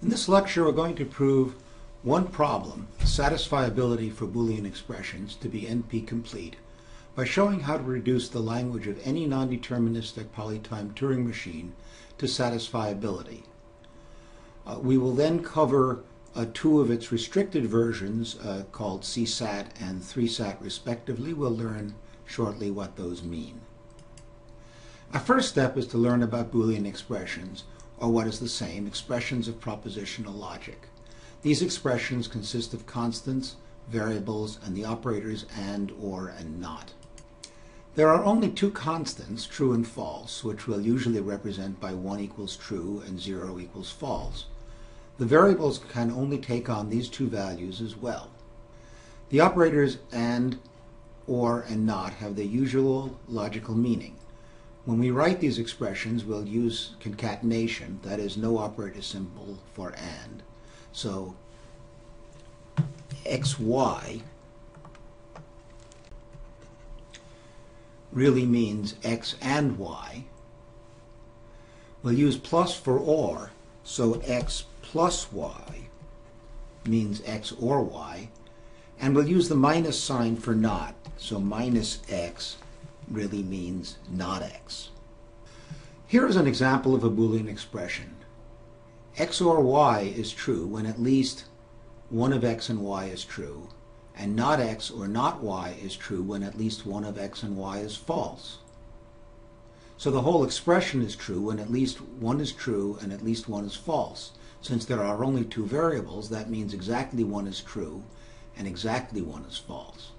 In this lecture, we're going to prove one problem, satisfiability for Boolean expressions, to be NP-complete by showing how to reduce the language of any non-deterministic polytime Turing machine to satisfiability. We will then cover two of its restricted versions called CSAT and 3SAT respectively. We'll learn shortly what those mean. Our first step is to learn about Boolean expressions, or what is the same, expressions of propositional logic. These expressions consist of constants, variables, and the operators and, or, and not. There are only two constants, true and false, which we'll usually represent by 1 equals true and 0 equals false. The variables can only take on these two values as well. The operators and, or, and not have the usual logical meaning. When we write these expressions, we'll use concatenation, that is, no operator symbol for and. So xy really means x and y. We'll use plus for or, so x plus y means x or y. And we'll use the minus sign for not, so minus x really means not x. Here is an example of a Boolean expression. X or y is true when at least one of x and y is true, and not x or not y is true when at least one of x and y is false. So the whole expression is true when at least one is true and at least one is false. Since there are only two variables, that means exactly one is true and exactly one is false.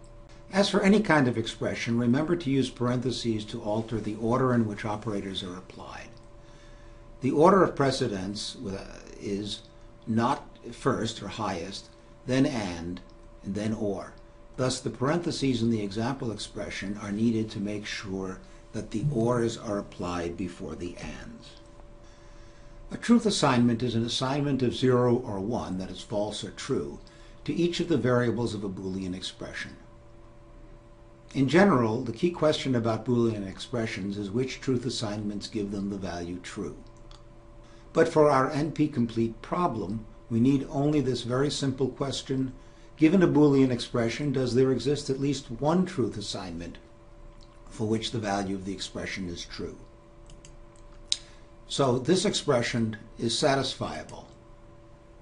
As for any kind of expression, remember to use parentheses to alter the order in which operators are applied. The order of precedence is not first or highest, then and then or. Thus, the parentheses in the example expression are needed to make sure that the ors are applied before the ands. A truth assignment is an assignment of 0 or 1, that is false or true, to each of the variables of a Boolean expression. In general, the key question about Boolean expressions is which truth assignments give them the value true. But for our NP-complete problem, we need only this very simple question: given a Boolean expression, does there exist at least one truth assignment for which the value of the expression is true? So this expression is satisfiable.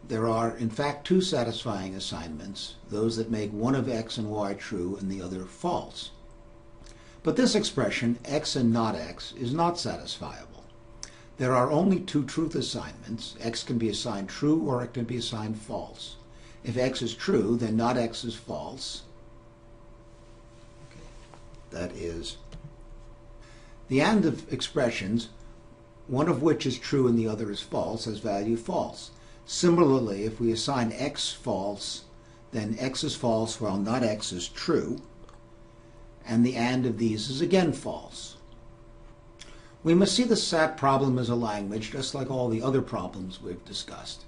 There are, in fact, two satisfying assignments, those that make one of x and y true and the other false. But this expression, x and not x, is not satisfiable. There are only two truth assignments. X can be assigned true or it can be assigned false. If x is true, then not x is false. That is, the and of expressions, one of which is true and the other is false, has value false. Similarly, if we assign x false, then x is false while not x is true, and the and of these is again false. We must see the SAT problem as a language, just like all the other problems we've discussed.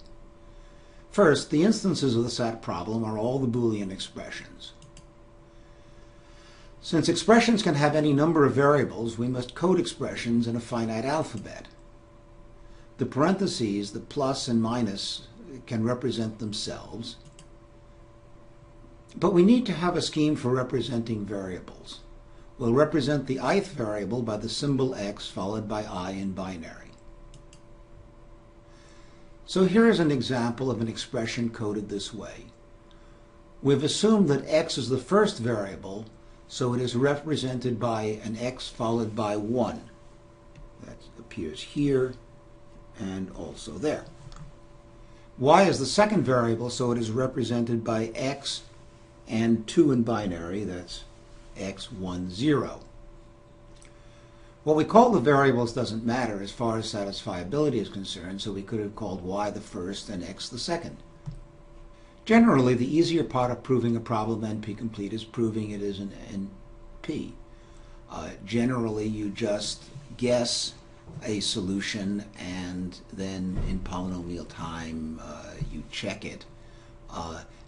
First, the instances of the SAT problem are all the Boolean expressions. Since expressions can have any number of variables, we must code expressions in a finite alphabet. The parentheses, the plus and minus, can represent themselves, but we need to have a scheme for representing variables. We'll represent the ith variable by the symbol x followed by I in binary. So here is an example of an expression coded this way. We've assumed that x is the first variable, so it is represented by an x followed by 1. That appears here and also there. Y is the second variable, so it is represented by x and 2 in binary, that's x, 1, 0. What we call the variables doesn't matter as far as satisfiability is concerned, so we could have called y the first and x the second. Generally, the easier part of proving a problem NP-complete is proving it is an NP. Generally, you just guess a solution and then in polynomial time you check it.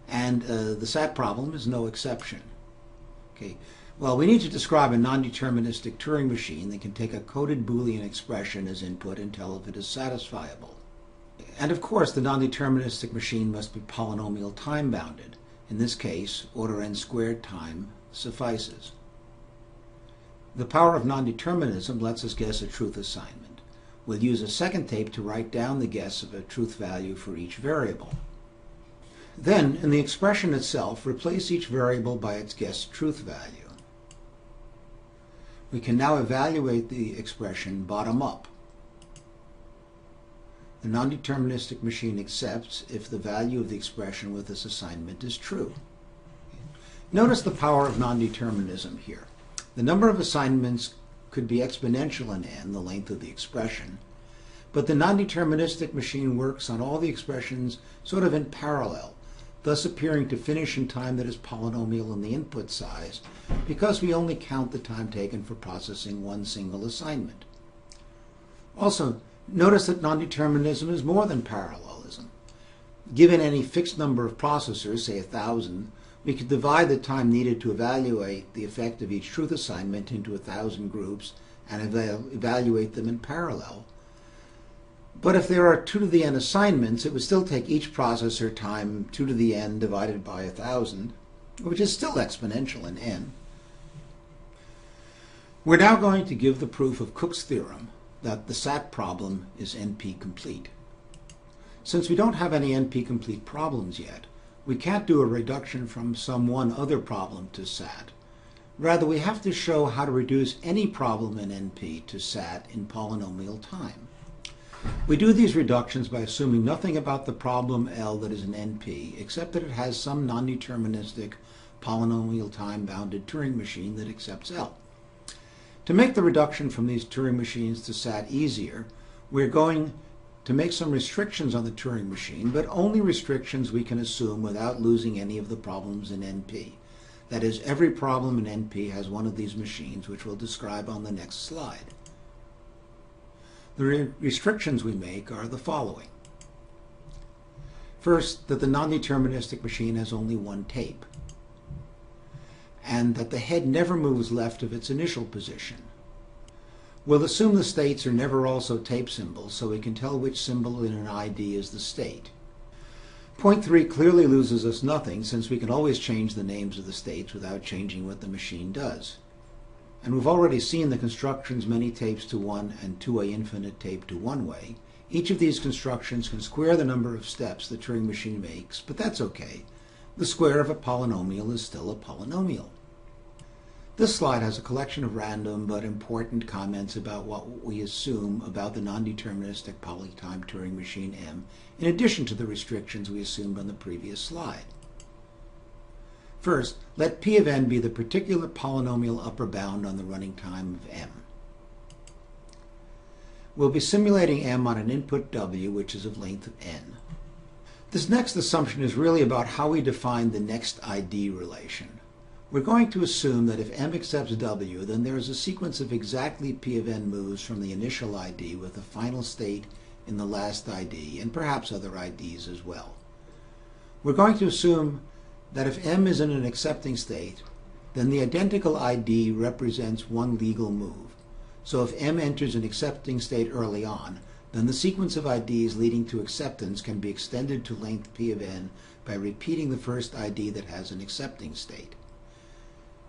And the SAT problem is no exception. Okay. Well, we need to describe a non-deterministic Turing machine that can take a coded Boolean expression as input and tell if it is satisfiable. And of course, the non-deterministic machine must be polynomial time-bounded. In this case, order n squared time suffices. The power of non-determinism lets us guess a truth assignment. We'll use a second tape to write down the guess of a truth value for each variable. Then, in the expression itself, replace each variable by its guessed truth value. We can now evaluate the expression bottom up. The non-deterministic machine accepts if the value of the expression with this assignment is true. Notice the power of non-determinism here. The number of assignments could be exponential in n, the length of the expression, but the non-deterministic machine works on all the expressions sort of in parallel, thus appearing to finish in time that is polynomial in the input size, because we only count the time taken for processing one single assignment. Also, notice that non-determinism is more than parallelism. Given any fixed number of processors, say 1,000, we could divide the time needed to evaluate the effect of each truth assignment into 1,000 groups and evaluate them in parallel. But if there are 2 to the n assignments, it would still take each processor time 2 to the n divided by 1,000, which is still exponential in n. We're now going to give the proof of Cook's theorem that the SAT problem is NP-complete. Since we don't have any NP-complete problems yet, we can't do a reduction from some one other problem to SAT. Rather, we have to show how to reduce any problem in NP to SAT in polynomial time. We do these reductions by assuming nothing about the problem L that is in NP, except that it has some non-deterministic polynomial time-bounded Turing machine that accepts L. To make the reduction from these Turing machines to SAT easier, we're going to make some restrictions on the Turing machine, but only restrictions we can assume without losing any of the problems in NP. That is, every problem in NP has one of these machines, which we'll describe on the next slide. The restrictions we make are the following. First, that the non-deterministic machine has only one tape, and that the head never moves left of its initial position. We'll assume the states are never also tape symbols, so we can tell which symbol in an ID is the state. Point 3 clearly loses us nothing, since we can always change the names of the states without changing what the machine does. And we've already seen the constructions many tapes to one and two-way infinite tape to one way. Each of these constructions can square the number of steps the Turing machine makes, but that's okay. The square of a polynomial is still a polynomial. This slide has a collection of random but important comments about what we assume about the non-deterministic polytime Turing machine M, in addition to the restrictions we assumed on the previous slide. First, let P of n be the particular polynomial upper bound on the running time of M. We'll be simulating M on an input W, which is of length of n. This next assumption is really about how we define the next ID relation. We're going to assume that if M accepts W, then there is a sequence of exactly P of n moves from the initial ID with a final state in the last ID, and perhaps other IDs as well. We're going to assume that if M is in an accepting state, then the identical ID represents one legal move. So if M enters an accepting state early on, then the sequence of IDs leading to acceptance can be extended to length P of n by repeating the first ID that has an accepting state.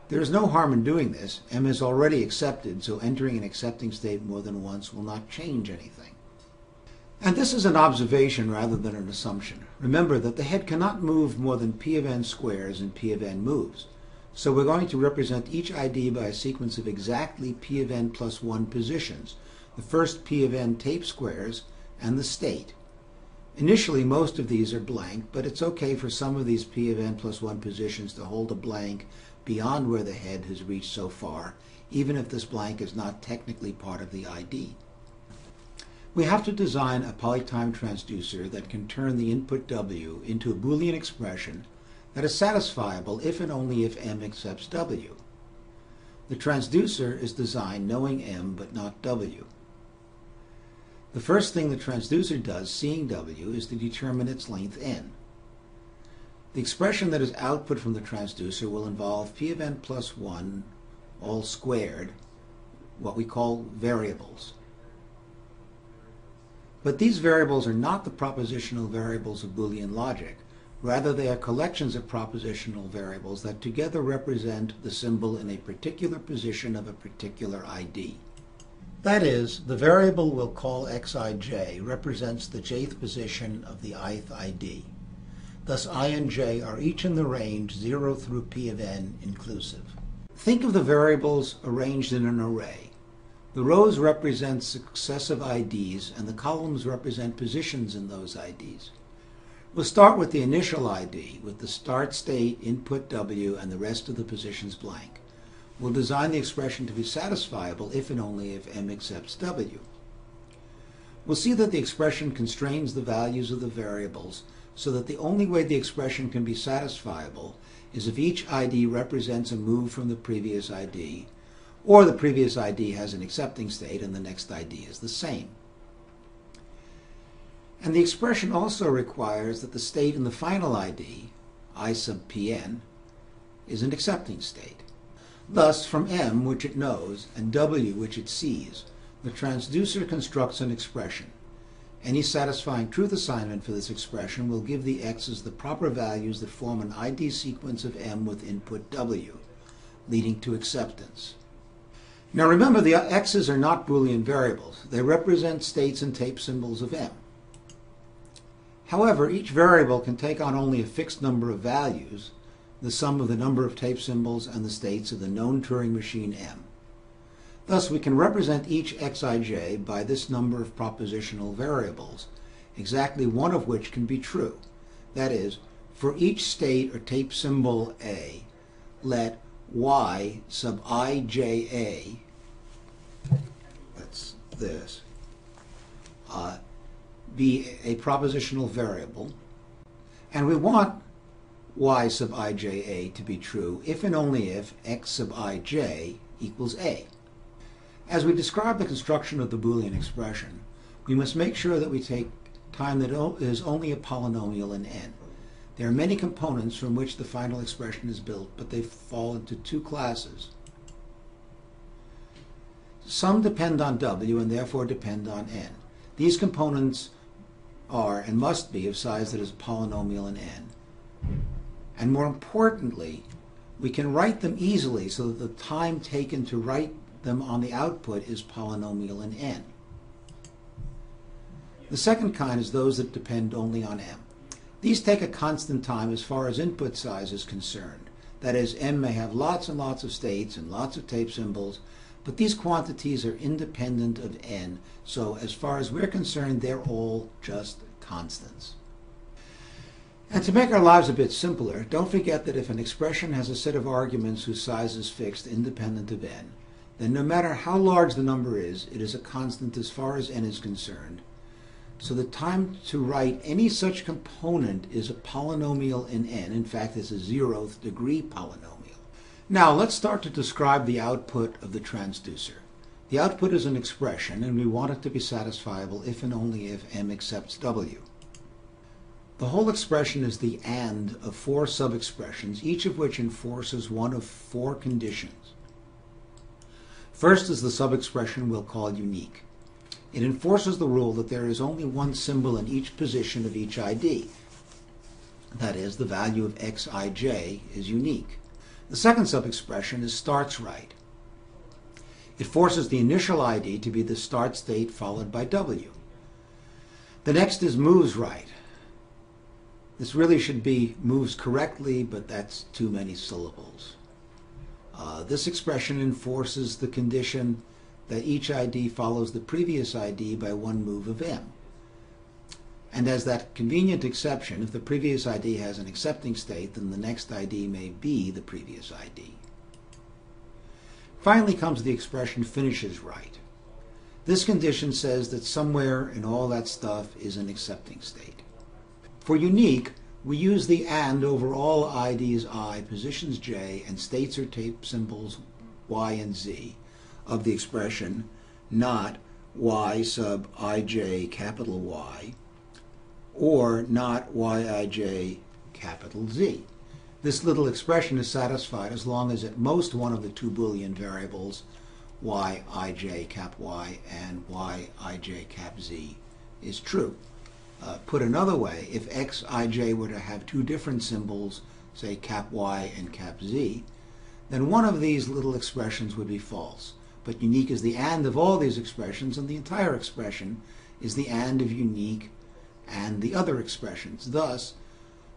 There is no harm in doing this. M is already accepted, so entering an accepting state more than once will not change anything. And this is an observation rather than an assumption. Remember that the head cannot move more than P of n squares in P of n moves. So we're going to represent each ID by a sequence of exactly P of n plus 1 positions, the first P of n tape squares, and the state. Initially, most of these are blank, but it's okay for some of these P of n plus 1 positions to hold a blank beyond where the head has reached so far, even if this blank is not technically part of the ID. We have to design a polytime transducer that can turn the input W into a Boolean expression that is satisfiable if and only if M accepts W. The transducer is designed knowing M but not W. The first thing the transducer does, seeing W, is to determine its length n. The expression that is output from the transducer will involve P of n plus 1 all squared, what we call variables. But these variables are not the propositional variables of Boolean logic. Rather, they are collections of propositional variables that together represent the symbol in a particular position of a particular ID. That is, the variable we'll call xij represents the jth position of the ith ID. Thus, I and j are each in the range 0 through p of n inclusive. Think of the variables arranged in an array. The rows represent successive IDs, and the columns represent positions in those IDs. We'll start with the initial ID, with the start state, input w, and the rest of the positions blank. We'll design the expression to be satisfiable if and only if m accepts w. We'll see that the expression constrains the values of the variables so that the only way the expression can be satisfiable is if each ID represents a move from the previous ID, or the previous ID has an accepting state and the next ID is the same. And the expression also requires that the state in the final ID, I sub pn, is an accepting state. Thus, from m, which it knows, and w, which it sees, the transducer constructs an expression. Any satisfying truth assignment for this expression will give the x's the proper values that form an ID sequence of m with input w, leading to acceptance. Now remember, the x's are not Boolean variables. They represent states and tape symbols of m. However, each variable can take on only a fixed number of values, the sum of the number of tape symbols and the states of the known Turing machine M. Thus, we can represent each xij by this number of propositional variables, exactly one of which can be true. That is, for each state or tape symbol A, let y sub ija, that's this, be a propositional variable, and we want y sub ija to be true if and only if x sub ij equals a. As we describe the construction of the Boolean expression, we must make sure that we take time that is only a polynomial in n. There are many components from which the final expression is built, but they fall into two classes. Some depend on w and therefore depend on n. These components are and must be of size that is a polynomial in n. And more importantly, we can write them easily so that the time taken to write them on the output is polynomial in n. The second kind is those that depend only on m. These take a constant time as far as input size is concerned. That is, m may have lots and lots of states and lots of tape symbols, but these quantities are independent of n, so as far as we're concerned, they're all just constants. And to make our lives a bit simpler, don't forget that if an expression has a set of arguments whose size is fixed independent of n, then no matter how large the number is, it is a constant as far as n is concerned. So the time to write any such component is a polynomial in n. In fact, it's a 0th degree polynomial. Now let's start to describe the output of the transducer. The output is an expression, and we want it to be satisfiable if and only if m accepts w. The whole expression is the AND of 4 sub-expressions, each of which enforces one of 4 conditions. First is the sub-expression we'll call unique. It enforces the rule that there is only one symbol in each position of each ID. That is, the value of xij is unique. The second sub-expression is starts right. It forces the initial ID to be the start state followed by w. The next is moves right. This really should be moves correctly, but that's too many syllables. This expression enforces the condition that each ID follows the previous ID by one move of m. And as that convenient exception, if the previous ID has an accepting state, then the next ID may be the previous ID. Finally comes the expression finishes right. This condition says that somewhere in all that stuff is an accepting state. For unique, we use the AND over all IDs I, positions j, and states or tape symbols y and z of the expression, not y sub ij capital Y, or not yij capital Z. This little expression is satisfied as long as at most one of the 2 Boolean variables, yij cap y and yij cap z, is true. Put another way, if xij were to have two different symbols, say cap y and cap z, then one of these little expressions would be false. But unique is the and of all these expressions, and the entire expression is the and of unique and the other expressions. Thus,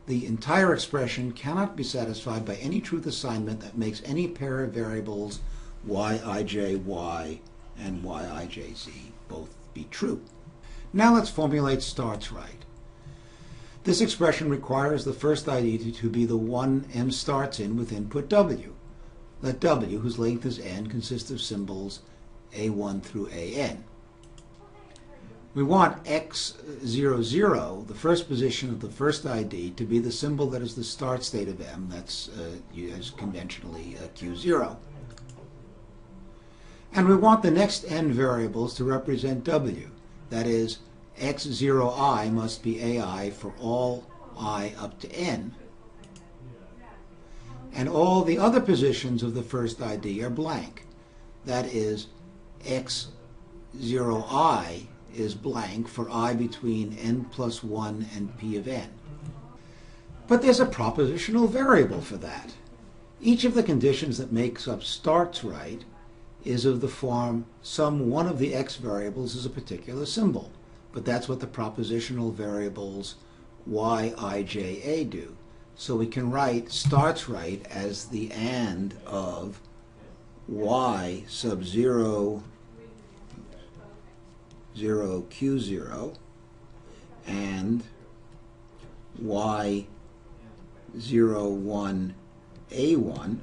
the entire expression cannot be satisfied by any truth assignment that makes any pair of variables yij and yijz both be true. Now let's formulate starts right. This expression requires the first ID to be the one m starts in with input w. Let w, whose length is n, consist of symbols a1 through an. We want x00, the first position of the first ID, to be the symbol that is the start state of m. That's used conventionally q0. And we want the next n variables to represent w. That is, x0i must be ai for all I up to n. And all the other positions of the first ID are blank. That is, x0i is blank for I between n plus 1 and p of n. But there's a propositional variable for that. Each of the conditions that makes up starts right is of the form some one of the x variables is a particular symbol. But that's what the propositional variables yija do. So we can write starts right as the and of y sub 0, 0 q0 and y 0 1 a1,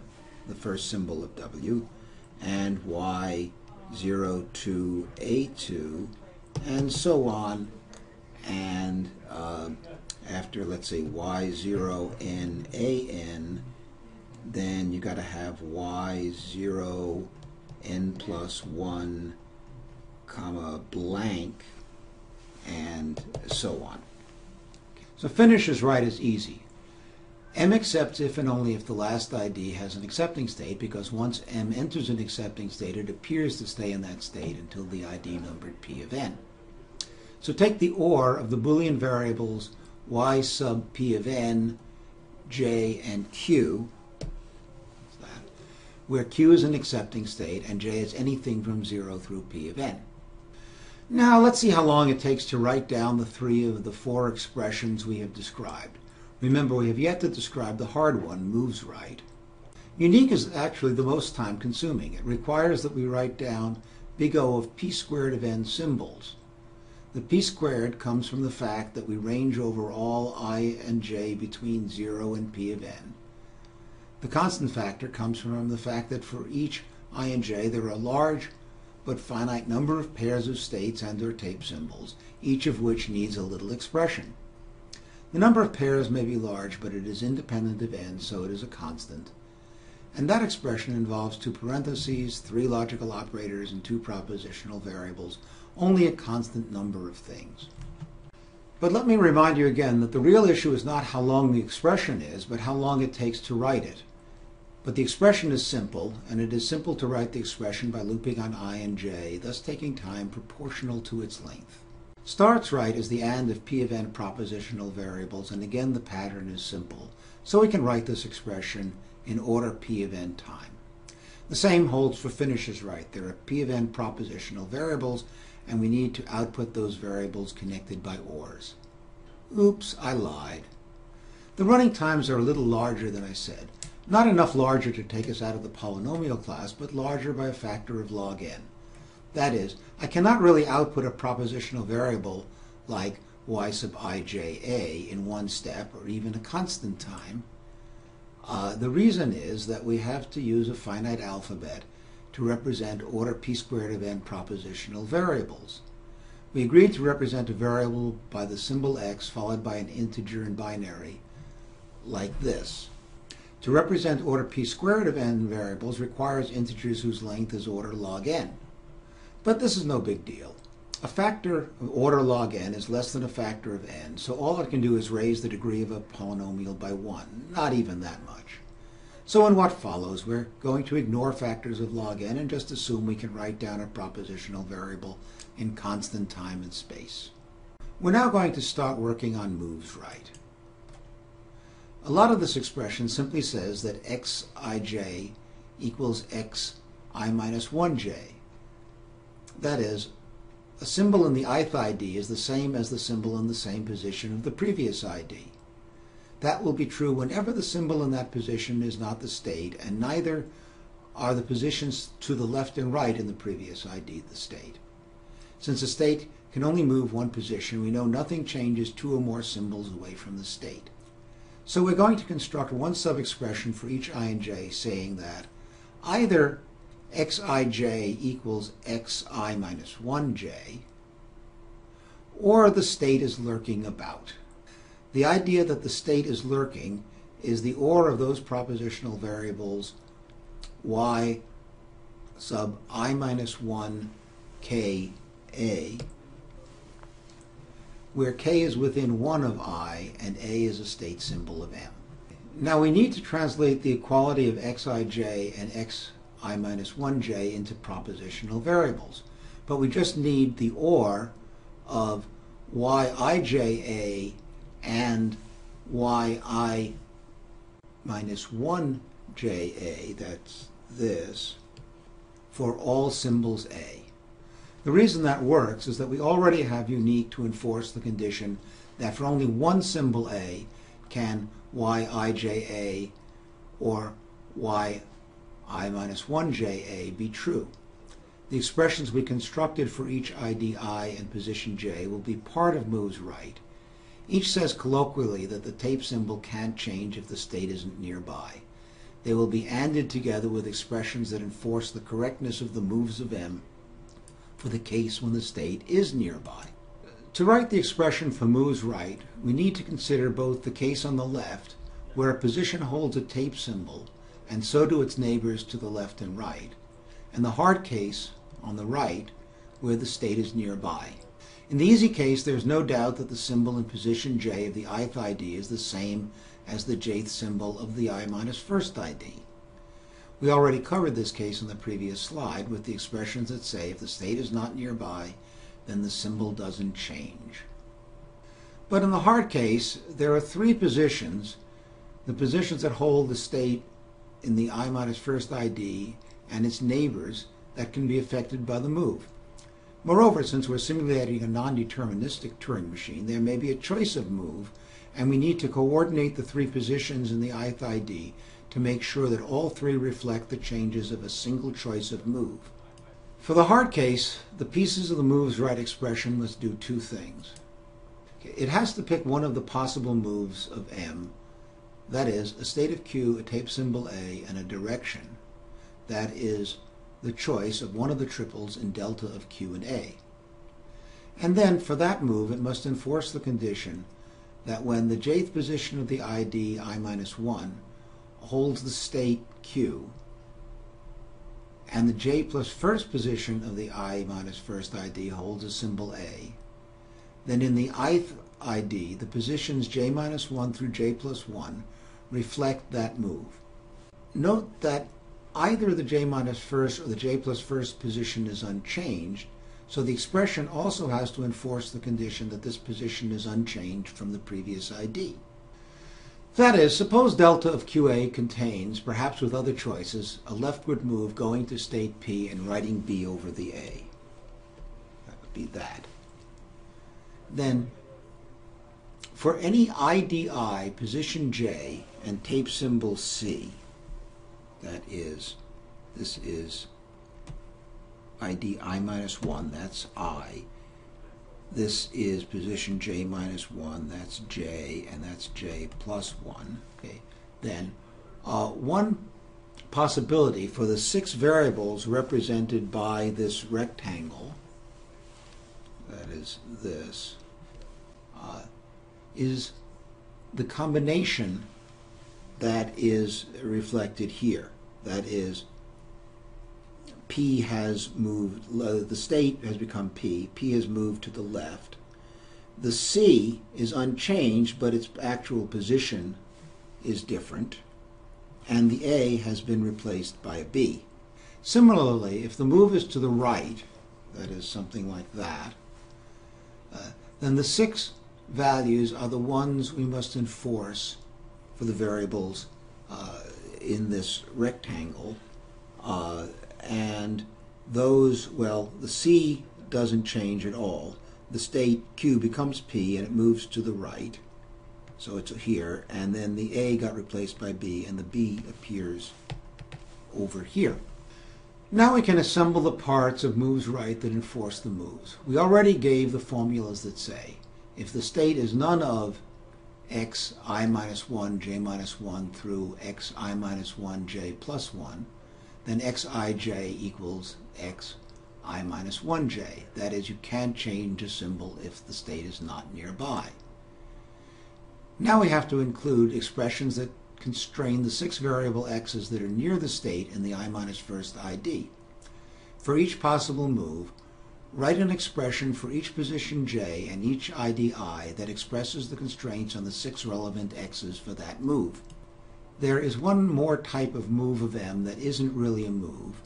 the first symbol of w, and y 0 2 a2, and so on, and after, let's say, y0 n an, then you got to have y0 n plus 1 comma blank, and so on. So finish is right is easy. M accepts if and only if the last ID has an accepting state, because once M enters an accepting state, it appears to stay in that state until the ID numbered p of n. So take the OR of the Boolean variables y sub p of n, j, and q, where q is an accepting state and j is anything from 0 through p of n. Now let's see how long it takes to write down the three of the four expressions we have described. Remember, we have yet to describe the hard one, moves right. Unique is actually the most time consuming. It requires that we write down big O of p squared of n symbols. The p squared comes from the fact that we range over all I and j between 0 and p of n. The constant factor comes from the fact that for each I and j there are a large but finite number of pairs of states and or tape symbols, each of which needs a little expression. The number of pairs may be large, but it is independent of n, so it is a constant. And that expression involves two parentheses, three logical operators, and two propositional variables, only a constant number of things. But let me remind you again that the real issue is not how long the expression is, but how long it takes to write it. But the expression is simple, and it is simple to write the expression by looping on I and j, thus taking time proportional to its length. Starts right is the and of p of n propositional variables, and again the pattern is simple. So we can write this expression in order p of n time. The same holds for finishes right. There are p of n propositional variables, and we need to output those variables connected by ORs. Oops, I lied. The running times are a little larger than I said. Not enough larger to take us out of the polynomial class, but larger by a factor of log n. That is, I cannot really output a propositional variable like y sub ija in one step, or even a constant time. The reason is that we have to use a finite alphabet to represent order p squared of n propositional variables. We agreed to represent a variable by the symbol x followed by an integer in binary, like this. To represent order p squared of n variables requires integers whose length is order log n. But this is no big deal. A factor of order log n is less than a factor of n, so all it can do is raise the degree of a polynomial by 1, not even that much. So in what follows, we're going to ignore factors of log n and just assume we can write down a propositional variable in constant time and space. We're now going to start working on moves right. A lot of this expression simply says that xij equals xi minus 1j. That is, a symbol in the ith ID is the same as the symbol in the same position of the previous ID. That will be true whenever the symbol in that position is not the state, and neither are the positions to the left and right in the previous ID the state. Since a state can only move one position, we know nothing changes two or more symbols away from the state. So we're going to construct one sub-expression for each I and j saying that either xij equals xi minus 1j, or the state is lurking about. The idea that the state is lurking is the or of those propositional variables y sub I minus 1 k a, where k is within 1 of I and a is a state symbol of M. Now we need to translate the equality of xij and xi minus 1j into propositional variables, but we just need the or of yija and yi minus 1ja, that's this, for all symbols A. The reason that works is that we already have unique to enforce the condition that for only one symbol A can yija or yi minus 1ja be true. The expressions we constructed for each ID I and position j will be part of moves right. Each says colloquially that the tape symbol can't change if the state isn't nearby. They will be anded together with expressions that enforce the correctness of the moves of M for the case when the state is nearby. To write the expression for moves right, we need to consider both the case on the left, where a position holds a tape symbol, and so do its neighbors to the left and right, and the hard case on the right, where the state is nearby. In the easy case, there is no doubt that the symbol in position j of the ith ID is the same as the jth symbol of the I minus first ID. We already covered this case in the previous slide with the expressions that say if the state is not nearby, then the symbol doesn't change. But in the hard case, there are three positions, the positions that hold the state in the I minus first ID and its neighbors, that can be affected by the move. Moreover, since we're simulating a non-deterministic Turing machine, there may be a choice of move, and we need to coordinate the three positions in the ith ID to make sure that all three reflect the changes of a single choice of move. For the hard case, the pieces of the moves right expression must do two things. It has to pick one of the possible moves of M, that is, a state of Q, a tape symbol A, and a direction, that is, the choice of one of the triples in delta of Q and A. And then, for that move, it must enforce the condition that when the jth position of the ID I minus 1 holds the state Q, and the j plus first position of the I minus first ID holds a symbol A, then in the ith ID, the positions j minus 1 through j plus 1 reflect that move. Note that either the j minus first or the j plus first position is unchanged, so the expression also has to enforce the condition that this position is unchanged from the previous ID. That is, suppose delta of QA contains, perhaps with other choices, a leftward move going to state P and writing B over the A. That would be that. Then, for any IDI position J and tape symbol C, that is, this is ID I minus 1, that's I. This is position j minus 1, that's j, and that's j plus 1. Okay. Then, one possibility for the 6 variables represented by this rectangle, that is this, is the combination that is reflected here. That is, P has moved, the state has become P has moved to the left. The C is unchanged, but its actual position is different. And the A has been replaced by a B. Similarly, if the move is to the right, that is something like that, then the 6 values are the ones we must enforce for the variables in this rectangle. And those, well, the C doesn't change at all. The state Q becomes P and it moves to the right. So it's here, and then the A got replaced by B, and the B appears over here. Now we can assemble the parts of moves right that enforce the moves. We already gave the formulas that say if the state is none of x I minus 1 j minus 1 through x I minus 1 j plus 1, then xij equals x I minus 1j. That is, you can't change a symbol if the state is not nearby. Now we have to include expressions that constrain the 6 variable x's that are near the state in the I minus first ID. For each possible move, write an expression for each position j and each ID I that expresses the constraints on the 6 relevant x's for that move. There is one more type of move of M that isn't really a move.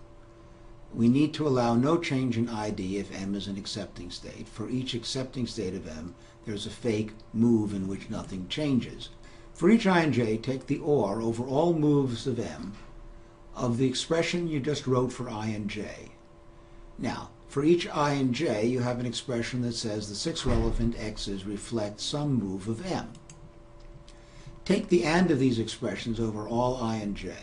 We need to allow no change in ID if M is an accepting state. For each accepting state of M, there's a fake move in which nothing changes. For each I and j, take the OR over all moves of M of the expression you just wrote for I and j. Now, for each I and j, you have an expression that says the 6 relevant x's reflect some move of M. Take the AND of these expressions over all I and j.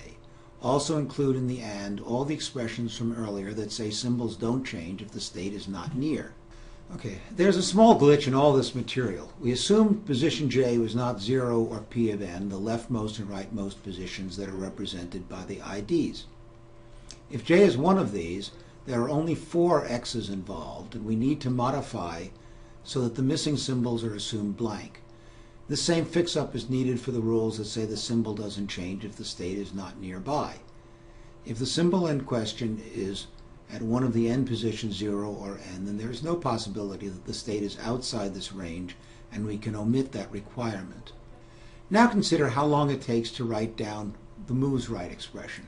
Also include in the AND all the expressions from earlier that say symbols don't change if the state is not near. Okay, there's a small glitch in all this material. We assumed position j was not 0 or p of n, the leftmost and rightmost positions that are represented by the IDs. If j is one of these, there are only 4 x's involved, and we need to modify so that the missing symbols are assumed blank. The same fix-up is needed for the rules that say the symbol doesn't change if the state is not nearby. If the symbol in question is at one of the n positions 0 or n, then there is no possibility that the state is outside this range, and we can omit that requirement. Now consider how long it takes to write down the moves right expression.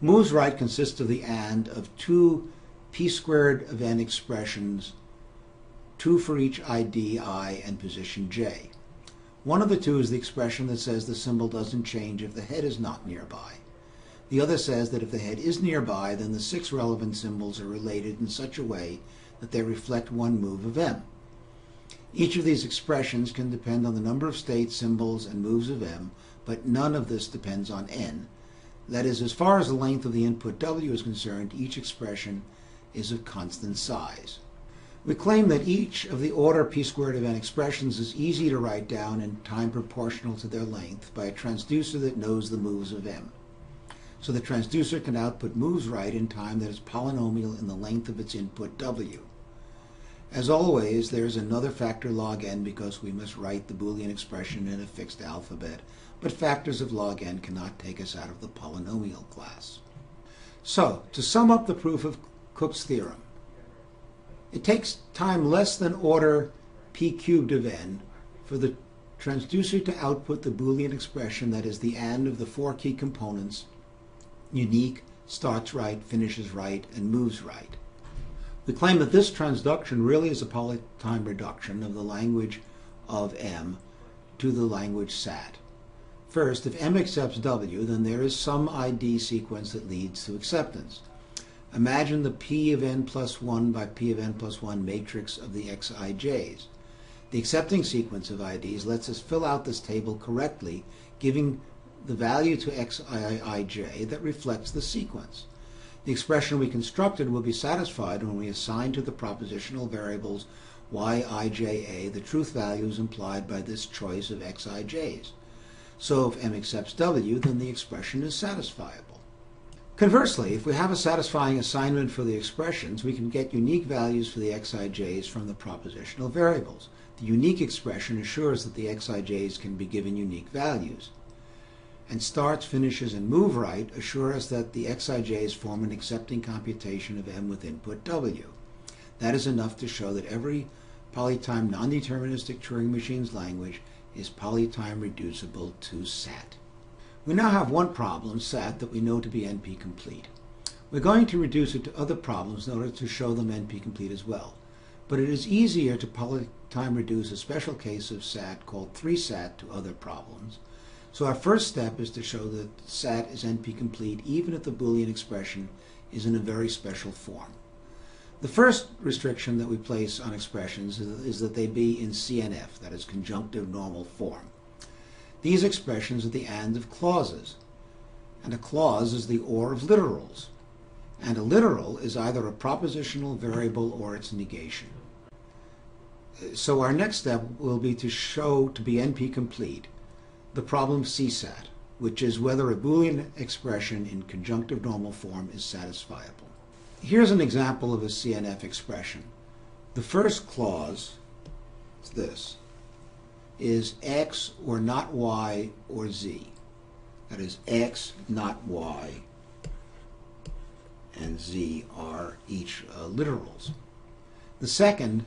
Moves right consists of the AND of 2 p squared of n expressions, 2 for each ID I and position j. One of the 2 is the expression that says the symbol doesn't change if the head is not nearby. The other says that if the head is nearby, then the 6 relevant symbols are related in such a way that they reflect one move of M. Each of these expressions can depend on the number of states, symbols, and moves of M, but none of this depends on n. That is, as far as the length of the input W is concerned, each expression is of constant size. We claim that each of the order p squared of n expressions is easy to write down in time proportional to their length by a transducer that knows the moves of M. So the transducer can output moves right in time that is polynomial in the length of its input W. As always, there is another factor log n because we must write the Boolean expression in a fixed alphabet, but factors of log n cannot take us out of the polynomial class. So, to sum up the proof of Cook's theorem, it takes time less than order p cubed of n for the transducer to output the Boolean expression that is the AND of the 4 key components: unique, starts right, finishes right, and moves right. We claim that this transduction really is a polytime reduction of the language of M to the language SAT. First, if M accepts W, then there is some ID sequence that leads to acceptance. Imagine the P of n plus 1 by P of n plus 1 matrix of the xij's. The accepting sequence of IDs lets us fill out this table correctly, giving the value to xij that reflects the sequence. The expression we constructed will be satisfied when we assign to the propositional variables yija the truth values implied by this choice of xij's. So if M accepts W, then the expression is satisfiable. Conversely, if we have a satisfying assignment for the expressions, we can get unique values for the xij's from the propositional variables. The unique expression assures that the xij's can be given unique values. And starts, finishes, and move right assure us that the xij's form an accepting computation of M with input W. That is enough to show that every polytime non-deterministic Turing machine's language is polytime reducible to SAT. We now have one problem, SAT, that we know to be NP-complete. We're going to reduce it to other problems in order to show them NP-complete as well. but it is easier to polytime reduce a special case of SAT called 3-SAT to other problems. So our first step is to show that SAT is NP-complete even if the Boolean expression is in a very special form. The first restriction that we place on expressions is that they be in CNF, that is, conjunctive normal form. These expressions are the AND of clauses, and a clause is the OR of literals. And a literal is either a propositional variable or its negation. So our next step will be to show to be NP-complete the problem CSAT, which is whether a Boolean expression in conjunctive normal form is satisfiable. Here's an example of a CNF expression. The first clause, this, is X or not Y or Z. That is, X, not Y, and Z are each literals. The second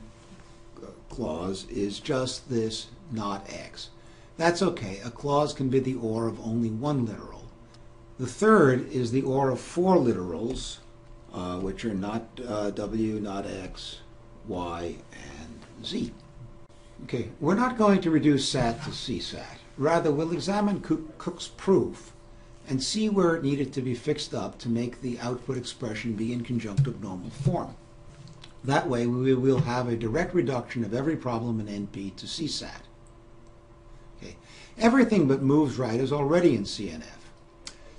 clause is just this, not X. That's okay. A clause can be the OR of only one literal. The third is the OR of 4 literals, which are not W, not X, Y, and Z. Okay, we're not going to reduce SAT to CSAT. Rather, we'll examine Cook's proof and see where it needed to be fixed up to make the output expression be in conjunctive normal form. That way, we will have a direct reduction of every problem in NP to CSAT. Okay. Everything but moves right is already in CNF.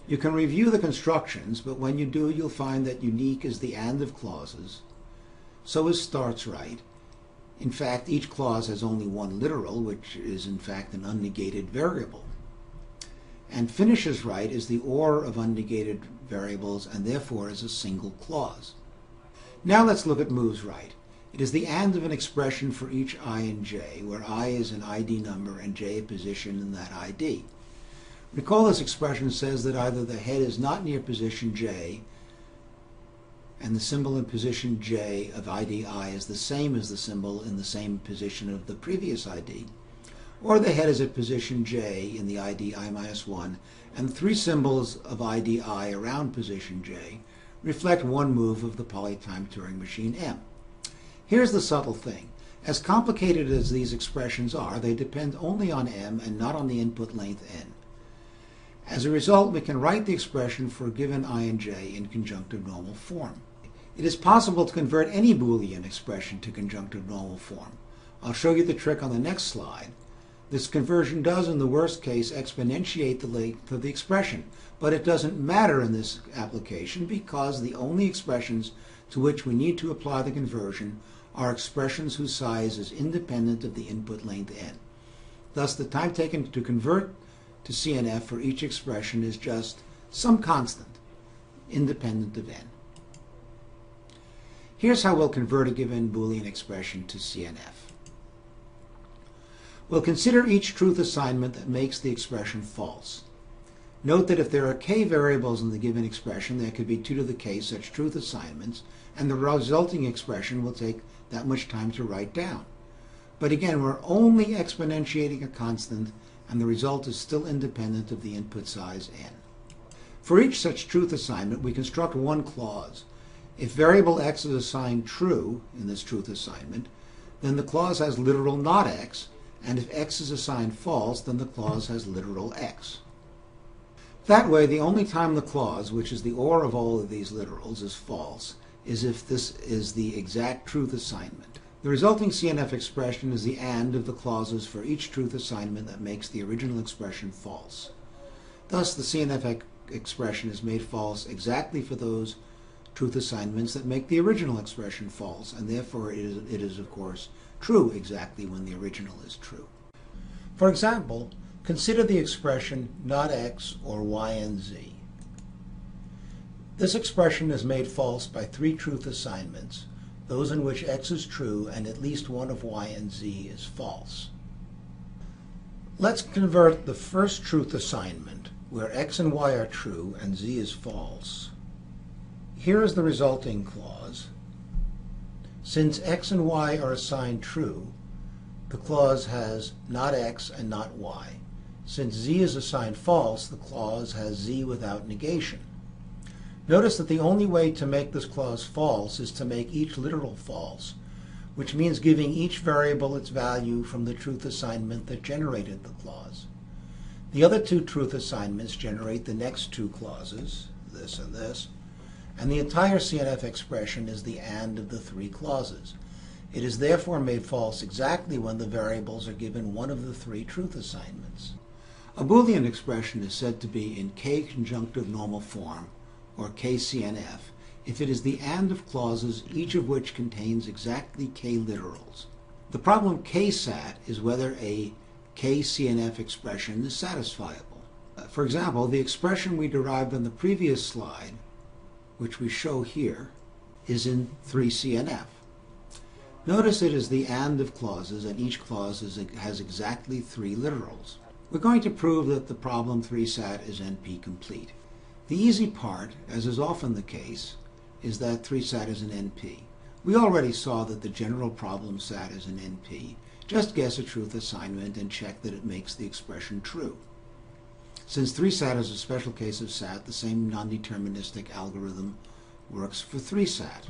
You can review the constructions, but when you do, you'll find that unique is the AND of clauses. So is starts right. In fact, each clause has only one literal, which is in fact an unnegated variable. And finishes right is the OR of unnegated variables, and therefore is a single clause. Now let's look at moves right. It is the AND of an expression for each I and j, where I is an ID number and j a position in that ID. Recall this expression says that either the head is not near position j, and the symbol in position j of ID I is the same as the symbol in the same position of the previous ID, or the head is at position j in the ID I-1, and the 3 symbols of ID I around position j reflect one move of the polytime Turing machine M. Here's the subtle thing. As complicated as these expressions are, they depend only on M and not on the input length N. As a result, we can write the expression for a given I and j in conjunctive normal form. It is possible to convert any Boolean expression to conjunctive normal form. I'll show you the trick on the next slide. This conversion does, in the worst case, exponentiate the length of the expression, but it doesn't matter in this application because the only expressions to which we need to apply the conversion are expressions whose size is independent of the input length n. Thus, the time taken to convert to CNF for each expression is just some constant, independent of n. Here's how we'll convert a given Boolean expression to CNF. We'll consider each truth assignment that makes the expression false. Note that if there are k variables in the given expression, there could be 2 to the k such truth assignments, and the resulting expression will take that much time to write down. But again, we're only exponentiating a constant, and the result is still independent of the input size n. For each such truth assignment, we construct one clause. If variable x is assigned true in this truth assignment, then the clause has literal not x, and if x is assigned false, then the clause has literal x. That way, the only time the clause, which is the OR of all of these literals, is false, is if this is the exact truth assignment. The resulting CNF expression is the AND of the clauses for each truth assignment that makes the original expression false. Thus, the CNF expression is made false exactly for those truth assignments that make the original expression false, and therefore it is of course, true exactly when the original is true. For example, consider the expression not x or y and z. This expression is made false by 3 truth assignments, those in which x is true and at least one of y and z is false. Let's convert the first truth assignment, where x and y are true and z is false. Here is the resulting clause. Since x and y are assigned true, the clause has not x and not y. Since z is assigned false, the clause has z without negation. Notice that the only way to make this clause false is to make each literal false, which means giving each variable its value from the truth assignment that generated the clause. The other two truth assignments generate the next two clauses, this and this, and the entire CNF expression is the AND of the three clauses. It is therefore made false exactly when the variables are given one of the three truth assignments. A Boolean expression is said to be in K-conjunctive normal form, or KCNF, if it is the AND of clauses, each of which contains exactly K literals. The problem KSAT is whether a KCNF expression is satisfiable. For example, the expression we derived on the previous slide, which we show here, is in 3CNF. Notice it is the AND of clauses, and each clause has exactly three literals. We're going to prove that the problem 3SAT is NP complete. The easy part, as is often the case, is that 3SAT is an NP. We already saw that the general problem SAT is an NP. Just guess a truth assignment and check that it makes the expression true. Since 3SAT is a special case of SAT, the same non-deterministic algorithm works for 3SAT.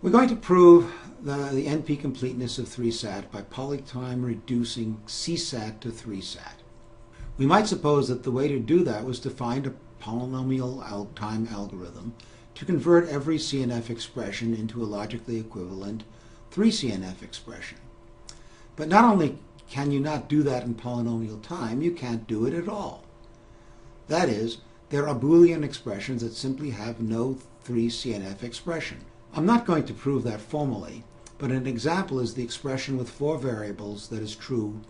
We're going to prove the NP completeness of 3SAT by polytime reducing CSAT to 3SAT. We might suppose that the way to do that was to find a polynomial time algorithm to convert every CNF expression into a logically equivalent 3CNF expression. But not only can you not do that in polynomial time, you can't do it at all. That is, there are Boolean expressions that simply have no 3CNF expression. I'm not going to prove that formally, but an example is the expression with 4 variables that is true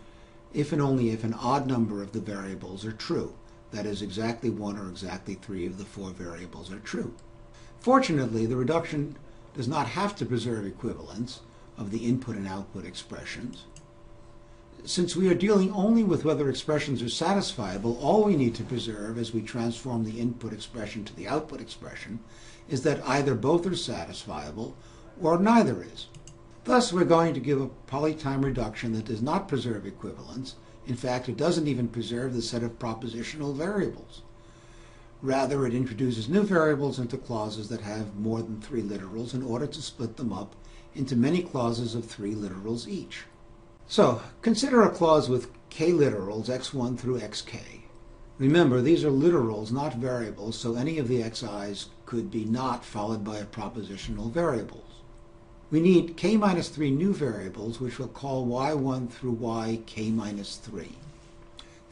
if and only if an odd number of the variables are true. That is, exactly 1 or exactly 3 of the 4 variables are true. Fortunately, the reduction does not have to preserve equivalence of the input and output expressions. Since we are dealing only with whether expressions are satisfiable, all we need to preserve as we transform the input expression to the output expression is that either both are satisfiable or neither is. Thus, we're going to give a polytime reduction that does not preserve equivalence. In fact, it doesn't even preserve the set of propositional variables. Rather, it introduces new variables into clauses that have more than 3 literals in order to split them up into many clauses of 3 literals each. So, consider a clause with k literals, x1 through xk. Remember, these are literals, not variables, so any of the xi's could be not followed by a propositional variables. We need k minus 3 new variables, which we'll call y1 through yk minus 3.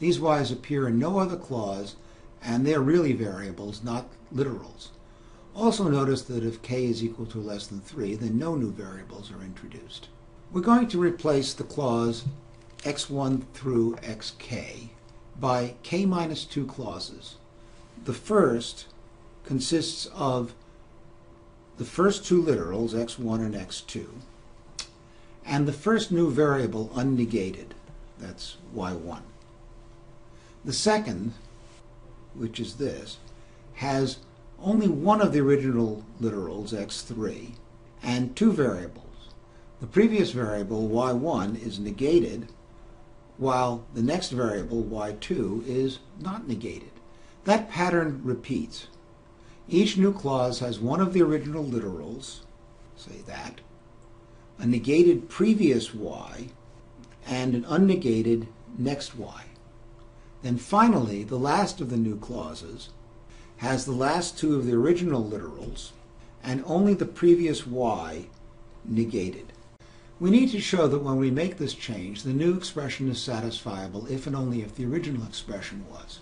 These y's appear in no other clause, and they're really variables, not literals. Also notice that if k is equal to or less than 3, then no new variables are introduced. We're going to replace the clause x1 through xk by k minus 2 clauses. The first consists of the first 2 literals, x1 and x2, and the first new variable unnegated, that's y1. The second, which is this, has only one of the original literals, x3, and 2 variables. The previous variable, y1, is negated, while the next variable, y2, is not negated. That pattern repeats. Each new clause has one of the original literals, say that, a negated previous y, and an unnegated next y. Then finally, the last of the new clauses has the last 2 of the original literals and only the previous y negated. We need to show that when we make this change, the new expression is satisfiable if and only if the original expression was.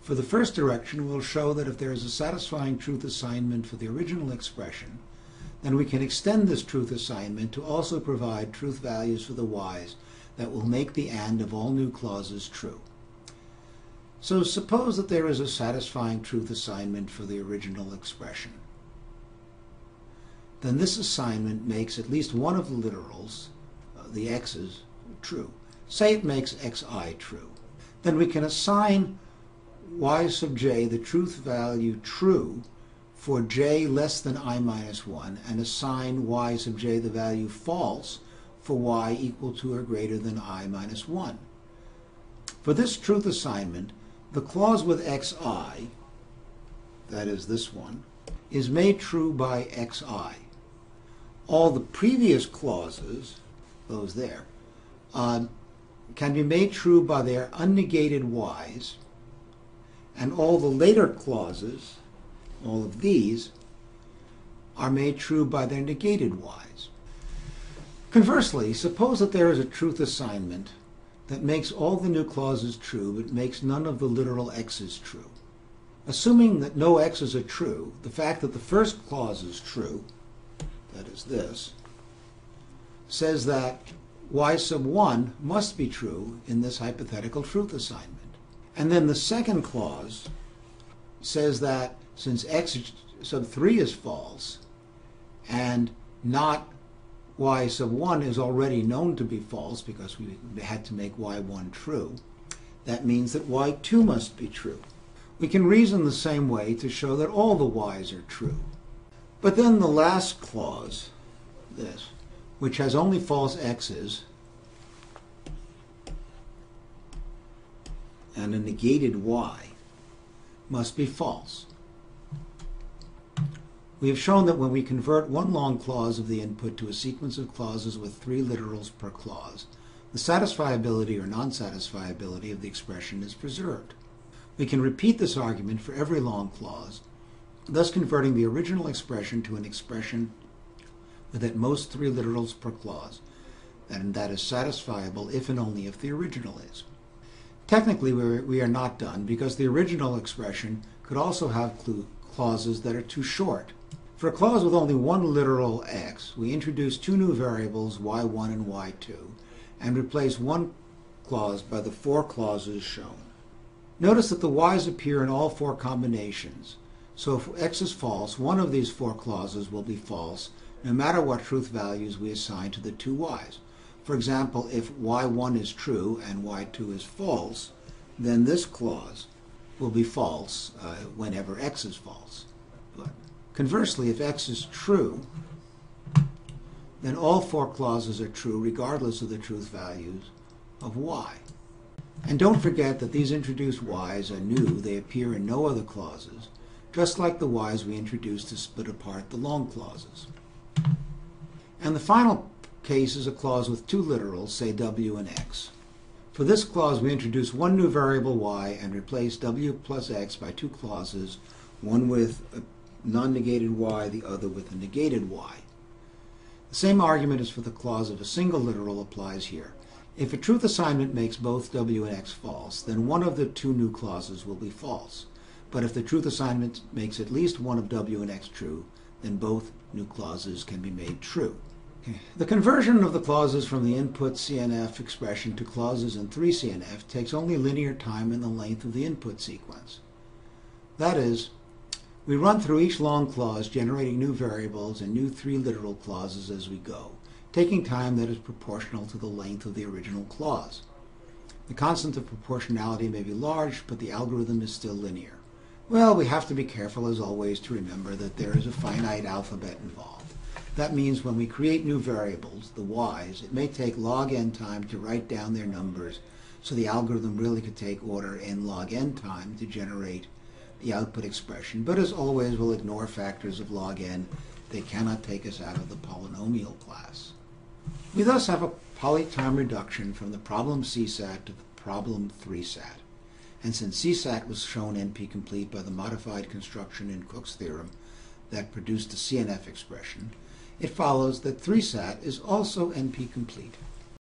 For the first direction, we'll show that if there is a satisfying truth assignment for the original expression, then we can extend this truth assignment to also provide truth values for the y's that will make the AND of all new clauses true. So suppose that there is a satisfying truth assignment for the original expression. Then this assignment makes at least one of the literals, the x's, true. Say it makes xi true. Then we can assign y sub j the truth value true for j less than I minus 1 and assign y sub j the value false for y equal to or greater than I minus 1. For this truth assignment, the clause with xi, that is this one, is made true by xi. all the previous clauses, those there, can be made true by their unnegated y's, and all the later clauses, all of these, are made true by their negated y's. Conversely, suppose that there is a truth assignment that makes all the new clauses true but makes none of the literal x's true. Assuming that no x's are true, the fact that the first clause is true, that is this, says that y sub 1 must be true in this hypothetical truth assignment. And then the second clause says that since x sub 3 is false and not y sub 1 is already known to be false because we had to make y1 true, that means that y2 must be true. We can reason the same way to show that all the y's are true. But then the last clause, this, which has only false x's and a negated y, must be false. We have shown that when we convert one long clause of the input to a sequence of clauses with 3 literals per clause, the satisfiability or non-satisfiability of the expression is preserved. We can repeat this argument for every long clause, thus converting the original expression to an expression with at most 3 literals per clause, and that is satisfiable if and only if the original is. Technically, we are not done because the original expression could also have clauses that are too short. For a clause with only one literal x, we introduce 2 new variables, y1 and y2, and replace one clause by the 4 clauses shown. Notice that the y's appear in all 4 combinations, so if x is false, one of these 4 clauses will be false, no matter what truth values we assign to the 2 y's. For example, if y1 is true and y2 is false, then this clause will be false whenever x is false. But conversely, if x is true, then all 4 clauses are true regardless of the truth values of y. And don't forget that these introduced y's are new. They appear in no other clauses, just like the y's we introduced to split apart the long clauses. And the final case is a clause with 2 literals, say w and x. For this clause, we introduce one new variable y and replace w plus x by 2 clauses, one with a non-negated y, the other with a negated y. The same argument as for the clause of a single literal applies here. If a truth assignment makes both w and x false, then one of the 2 new clauses will be false. But if the truth assignment makes at least one of w and x true, then both new clauses can be made true. The conversion of the clauses from the input CNF expression to clauses in 3CNF takes only linear time in the length of the input sequence. That is, we run through each long clause, generating new variables and new 3 literal clauses as we go, taking time that is proportional to the length of the original clause. The constant of proportionality may be large, but the algorithm is still linear. Well, we have to be careful, as always, to remember that there is a finite alphabet involved. That means when we create new variables, the y's, it may take log n time to write down their numbers, so the algorithm really could take order n log n time to generate the output expression. But as always, we'll ignore factors of log n. They cannot take us out of the polynomial class. We thus have a polytime reduction from the problem CSAT to the problem 3SAT. And since CSAT was shown NP-complete by the modified construction in Cook's theorem that produced the CNF expression, it follows that 3SAT is also NP-complete.